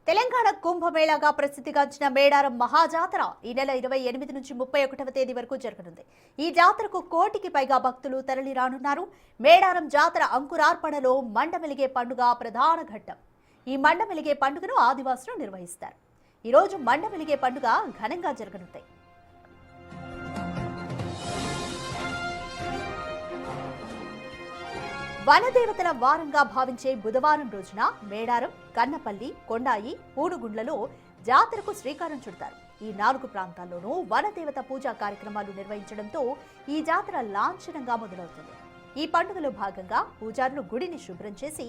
తెలంగాణ కుంభమేళాగా ప్రసిద్ధిగాంచిన మేడారం మహాజాతర ఈ నెల 28 నుంచి 31వ తేదీ వరకు జరగనుంది. ఈ జాతరకు కోటికి పైగా భక్తులు తరలి రానున్నారు. మేడారం జాతర అంకురార్పణలో మండమెలిగే పండుగ ప్రధాన ఘట్టం. ఈ మండమెలిగే పండుగను ఆదివాసులు నిర్వహిస్తారు. ఈ రోజు మండమెలిగే పండుగ ఘనంగా జరగనుంది. వనదేవతల వారంగా భావించే బుధవారం రోజున మేడారం, కన్నపల్లి, కొండాయి, పూడుగుండ్లలో జాతరకు శ్రీకారం చుడతారు. ఈ 4 ప్రాంతాల్లోనూ వనదేవత పూజా కార్యక్రమాలు నిర్వహించడంతో ఈ జాతర లాంఛనంగా మొదలవుతుంది. ఈ పండుగలో భాగంగా పూజారులు గుడిని శుభ్రం చేసి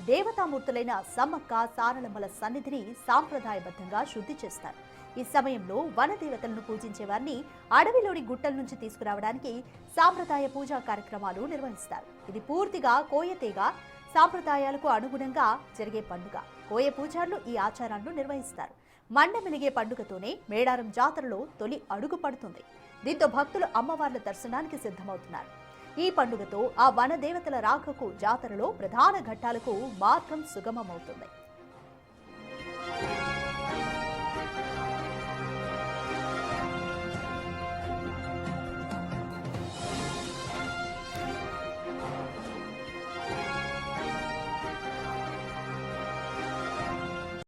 దేవతామూర్తులైన సమ్మక్క, సారలమ్మల సన్నిధిని సాంప్రదాయబద్ధంగా శుద్ధి చేస్తారు. ఈ సమయంలో వనదేవతలను పూజించే వారిని అడవిలోని గుట్టల నుంచి తీసుకురావడానికి సాంప్రదాయ పూజా కార్యక్రమాలు నిర్వహిస్తారు. ఇది పూర్తిగా కోయతేగ సాంప్రదాయాలకు అనుగుణంగా జరిగే పండుగ. కోయ పూజారులు ఈ ఆచారాలను నిర్వహిస్తారు. మండమెలిగే పండుగతోనే మేడారం జాతరలో తొలి అడుగు పడుతుంది. దీంతో భక్తులు అమ్మవార్ల దర్శనానికి సిద్ధమవుతున్నారు. ఈ పండుగతో ఆ వనదేవతల రాకకు జాతరలో ప్రధాన ఘట్టాలకు మార్గం సుగమమవుతుంది.